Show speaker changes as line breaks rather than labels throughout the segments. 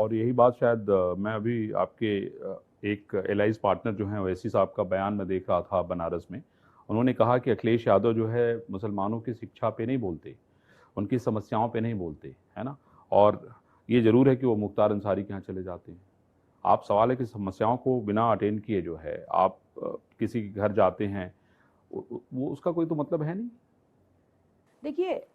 और यही बात शायद मैं अभी आपके एक एलाइज पार्टनर जो हैं ओवैसी साहब का बयान में देख रहा था बनारस में। उन्होंने कहा कि अखिलेश यादव जो है मुसलमानों की शिक्षा पे नहीं बोलते, उनकी समस्याओं पे नहीं बोलते, है ना। और ये ज़रूर है कि वो मुख्तार अंसारी के यहाँ चले जाते हैं। आप सवाल है कि समस्याओं को बिना अटेंड किए जो है आप किसी के घर जाते हैं, वो उसका कोई तो मतलब है नहीं।
देखिए,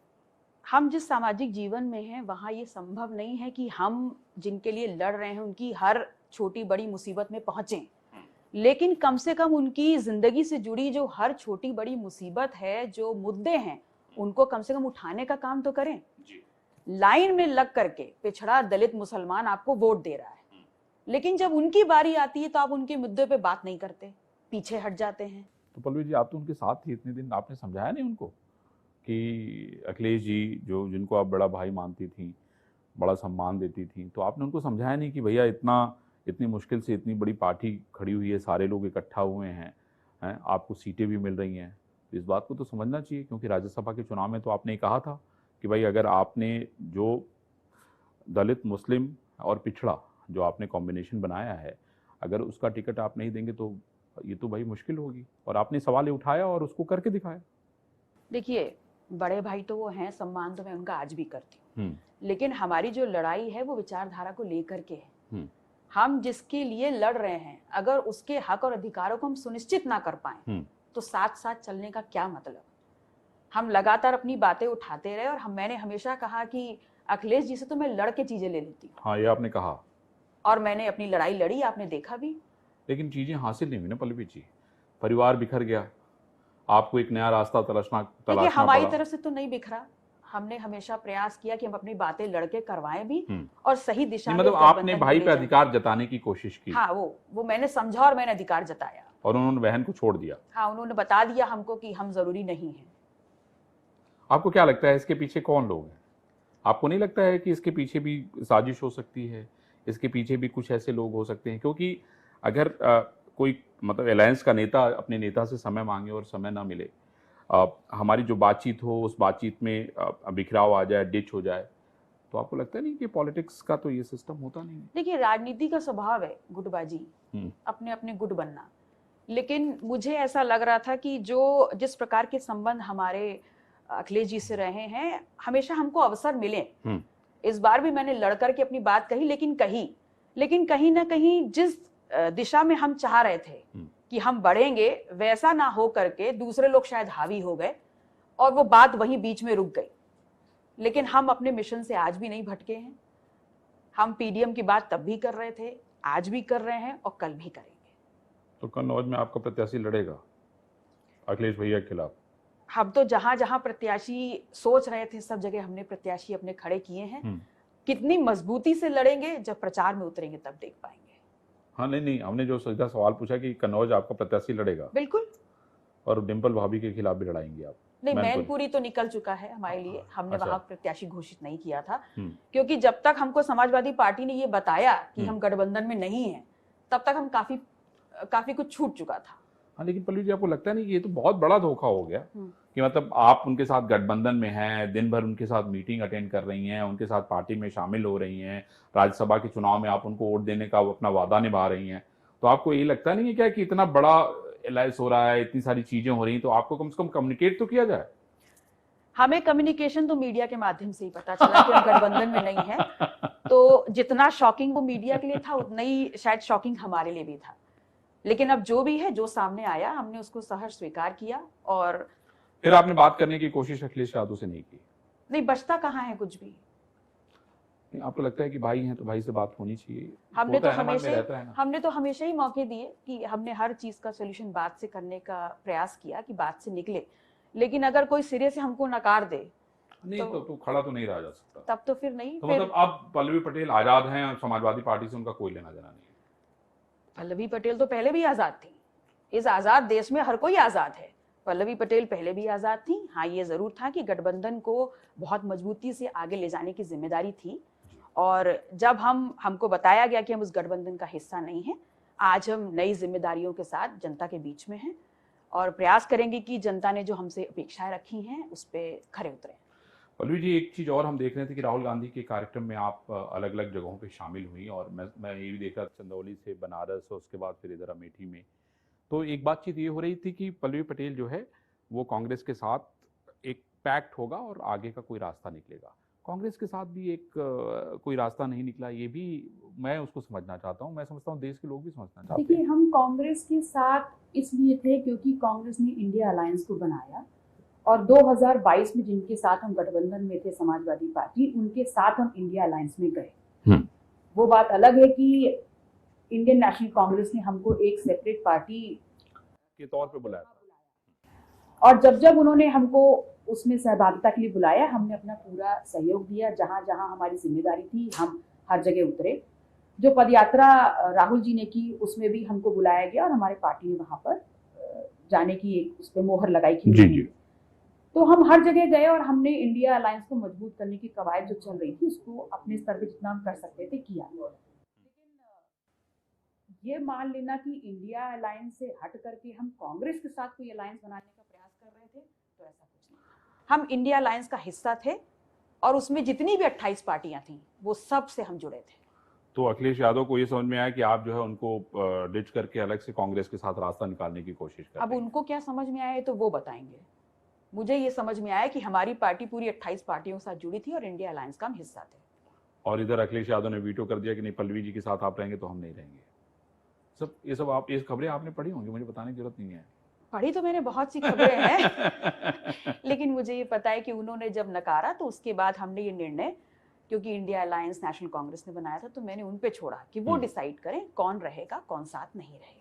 हम जिस सामाजिक जीवन में हैं वहाँ ये संभव नहीं है कि हम जिनके लिए लड़ रहे हैं उनकी हर छोटी बड़ी मुसीबत में पहुंचें, लेकिन कम से कम उनकी जिंदगी से जुड़ी जो हर छोटी बड़ी मुसीबत है, जो मुद्दे हैं, उनको कम से कम उठाने का काम तो करें। लाइन में लग करके पिछड़ा दलित मुसलमान आपको वोट दे रहा है, लेकिन जब उनकी बारी आती है तो आप उनके मुद्दे पे बात नहीं करते, पीछे हट जाते हैं।
तो पल्लवी जी, आप तो उनके साथ थी इतने दिन, आपने समझाया नहीं उनको कि अखिलेश जी जो जिनको आप बड़ा भाई मानती थी, बड़ा सम्मान देती थी, तो आपने उनको समझाया नहीं कि भैया इतनी मुश्किल से इतनी बड़ी पार्टी खड़ी हुई है, सारे लोग इकट्ठा हुए हैं, आपको सीटें भी मिल रही हैं, इस बात को तो समझना चाहिए। क्योंकि राज्यसभा के चुनाव में तो आपने कहा था कि भाई अगर आपने जो दलित मुस्लिम और पिछड़ा जो आपने कॉम्बिनेशन बनाया है, अगर उसका टिकट आप नहीं देंगे तो ये तो भाई मुश्किल होगी, और आपने सवाल ये उठाया और उसको करके दिखाया।
देखिए, बड़े भाई तो वो हैं, सम्मान तो मैं उनका आज भी करती हूँ,
हम्म,
लेकिन हमारी जो लड़ाई है वो विचारधारा को लेकर के है।
हम्म,
हम जिसके लिए लड़ रहे हैं, अगर उसके हक और अधिकारों को हम सुनिश्चित ना कर पाए तो साथ साथ चलने का क्या मतलब। हम लगातार अपनी बातें उठाते रहे, और मैंने हमेशा कहा कि अखिलेश जी से तो मैं लड़ के चीजें ले लेती हूँ।
हाँ, ये आपने कहा,
और मैंने अपनी लड़ाई लड़ी, आपने देखा भी।
लेकिन चीजें हासिल नहीं हुई ना पल्लवी जी, परिवार बिखर गया, आपको एक नया रास्ता
देखिए,
तलाशना
हमारी
पड़ा।
तरफ से तो नहीं बिखरा, हमने हमेशा प्रयास किया कि हम अपनी बातें लड़के करवाएं भी और सही दिशा में
मतलब आपने
गठबंधन को
भाई
ले
पे
जाएं।
अधिकार जताने की कोशिश की।
हाँ, वो मैंने समझा और मैंने अधिकार जताया,
और उन्होंने बहन को छोड़ दिया।
हाँ, उन्होंने बता दिया हमको कि हम जरूरी नहीं हैं।
आपको क्या लगता है इसके पीछे कौन लोग हैं? आपको नहीं लगता है कि इसके पीछे भी साजिश हो सकती है, इसके पीछे भी कुछ ऐसे लोग हो सकते हैं? क्योंकि अगर कोई मतलब अलायंस का नेता अपने नेता से समय मांगे और समय ना मिले, हमारी जो बातचीत हो उस बातचीत में बिखराव आ जाए, डिच हो जाए, तो आपको लगता नहीं कि पॉलिटिक्स का तो ये सिस्टम होता नहीं है?
देखिए, राजनीति का स्वभाव है गुटबाजी, अपने अपने गुट बनना, लेकिन मुझे ऐसा लग रहा था कि जिस प्रकार के संबंध हमारे अखिलेश जी से रहे हैं, हमेशा हमको अवसर मिले। इस बार भी मैंने लड़कर के अपनी बात कही, लेकिन कहीं ना कहीं जिस दिशा में हम चाह रहे थे कि हम बढ़ेंगे, वैसा ना हो करके दूसरे लोग शायद हावी हो गए और वो बात वहीं बीच में रुक गई। लेकिन हम अपने मिशन से आज भी नहीं भटके हैं। हम पीडीएम की बात तब भी कर रहे थे, आज भी कर रहे हैं और कल भी करेंगे।
तो कन्नौज में आपका प्रत्याशी लड़ेगा अखिलेश भैया के खिलाफ?
हम तो जहां जहां प्रत्याशी सोच रहे थे सब जगह हमने प्रत्याशी अपने खड़े किए हैं। कितनी मजबूती से लड़ेंगे, जब प्रचार में उतरेंगे तब देख पाएंगे।
हाँ, नहीं, हमने जो सीधा सवाल पूछा कि कन्नौज आपका प्रत्याशी लड़ेगा।
बिल्कुल।
और डिम्पल भाभी के खिलाफ भी लड़ाएंगे आप?
नहीं, मैनपुरी तो निकल चुका है हमारे लिए, हमने वहां प्रत्याशी घोषित नहीं किया था, क्योंकि जब तक हमको समाजवादी पार्टी ने ये बताया कि हम गठबंधन में नहीं हैं, तब तक हम काफी कुछ छूट चुका था।
हाँ, लेकिन पल्लवी जी, आपको लगता नहीं कि ये तो बहुत बड़ा धोखा हो गया कि मतलब आप उनके साथ गठबंधन में हैं, दिन भर उनके साथ मीटिंग अटेंड कर रही हैं, उनके साथ पार्टी में शामिल हो रही हैं, राज्यसभा के चुनाव में आप उनको वोट देने का अपना वादा निभा रही हैं, तो आपको ये लगता नहीं है क्या कि इतना बड़ा एलायंस हो रहा है, इतनी सारी चीजें हो रही हैं, तो आपको कम से कम कम्युनिकेट तो किया जाए?
हमें कम्युनिकेशन तो मीडिया के माध्यम से ही पता चला कि हम गठबंधन में नहीं है, तो जितना शॉकिंग वो मीडिया के लिए था, उतना ही शायद शॉकिंग हमारे लिए भी था। लेकिन अब जो भी है, जो सामने आया, हमने उसको सहर्ष स्वीकार किया। और
फिर आपने बात करने की कोशिश अखिलेश यादव से नहीं की?
नहीं, बचता कहाँ है कुछ भी।
आपको लगता है कि भाई हैं तो भाई से बात होनी चाहिए?
हमने तो हमेशा ही मौके दिए कि हमने हर चीज का सोल्यूशन बात से करने का प्रयास किया कि बात से निकले, लेकिन अगर कोई सिरे से हमको नकार दे
नहीं तो खड़ा तो नहीं रहा जा सकता।
तब तो फिर नहीं।
तो मतलब अब पल्लवी पटेल आजाद हैं और समाजवादी पार्टी से उनका कोई लेना देना नहीं है?
पल्लवी पटेल तो पहले भी आजाद थी। इस आजाद देश में हर कोई आजाद है। पल्लवी पटेल पहले भी आजाद थी। हाँ, ये जरूर था कि गठबंधन को बहुत मजबूती से आगे ले जाने की जिम्मेदारी थी, और जब हमको बताया गया कि हम उस गठबंधन का हिस्सा नहीं हैं, आज हम नई जिम्मेदारियों के साथ जनता के बीच में हैं और प्रयास करेंगे कि जनता ने जो हमसे अपेक्षाएं रखी हैं उस पर खरे उतरे।
पल्लवी जी, एक चीज़ और हम देख रहे थे कि राहुल गांधी के कार्यक्रम में आप अलग अलग जगहों पे शामिल हुई, और मैं ये भी देख रहा था चंदौली से बनारस और उसके बाद फिर इधर अमेठी में। तो एक बातचीत ये हो रही थी कि पल्लवी पटेल जो है वो कांग्रेस के साथ एक पैक्ट होगा और आगे का कोई रास्ता निकलेगा। कांग्रेस के साथ भी एक कोई रास्ता नहीं निकला, ये भी मैं उसको समझना चाहता हूँ। मैं समझता हूँ देश के लोग भी समझना चाहते
देखिए,
हैं।
हम कांग्रेस के साथ इसलिए थे क्योंकि कांग्रेस ने इंडिया अलायंस को बनाया, और 2022 में जिनके साथ हम गठबंधन में थे, समाजवादी पार्टी, उनके साथ हम इंडिया अलायंस में गए। वो बात अलग है कि इंडियन नेशनल कांग्रेस ने हमको एक सेपरेट पार्टी
के तौर पे बुलाया था,
और जब जब उन्होंने हमको उसमें सहभागिता के लिए बुलाया, हमने अपना पूरा सहयोग दिया। जहां जहां हमारी जिम्मेदारी थी हम हर जगह उतरे। जो पदयात्रा राहुल जी ने की, उसमें भी हमको बुलाया गया और हमारे पार्टी ने वहां पर जाने की एक उस पर मोहर लगाई थी।
जी जी।
तो हम हर जगह गए और हमने इंडिया अलायंस को मजबूत करने की कवायद जो चल रही थी उसको अपने स्तर पे जितना हम कर सकते थे किया। लेकिन ये मान लेना कि इंडिया अलायंस से हट करके हम कांग्रेस के साथ कोई अलायंस बनाने का प्रयास कर रहे थे, तो ऐसा कुछ नहीं।
हम इंडिया अलायंस का हिस्सा थे और उसमें जितनी भी 28 पार्टियां थी वो सब से हम जुड़े थे।
तो अखिलेश यादव को ये समझ में आया कि आप जो है उनको डिच करके अलग से कांग्रेस के साथ रास्ता निकालने की कोशिश कर
अब
रहे हैं।
उनको क्या समझ में आया तो वो बताएंगे। मुझे ये समझ में आया कि हमारी पार्टी पूरी 28 पार्टियों के साथ जुड़ी थी और इंडिया अलायंस का हम हिस्सा थे।
और इधर अखिलेश यादव ने वीटो कर दिया कि नहीं, पल्लवी जी के साथ आप रहेंगे तो हम नहीं रहेंगे। ये खबरें आपने पढ़ी होंगी, मुझे बताने की जरूरत नहीं है।
पढ़ी तो मैंने बहुत सी खबरें हैं लेकिन मुझे ये पता है कि उन्होंने जब नकारा तो उसके बाद हमने ये निर्णय, क्योंकि इंडिया अलायंस नेशनल कांग्रेस ने बनाया था, तो मैंने उन पे छोड़ा कि वो डिसाइड करें कौन रहेगा कौन साथ नहीं रहेगा।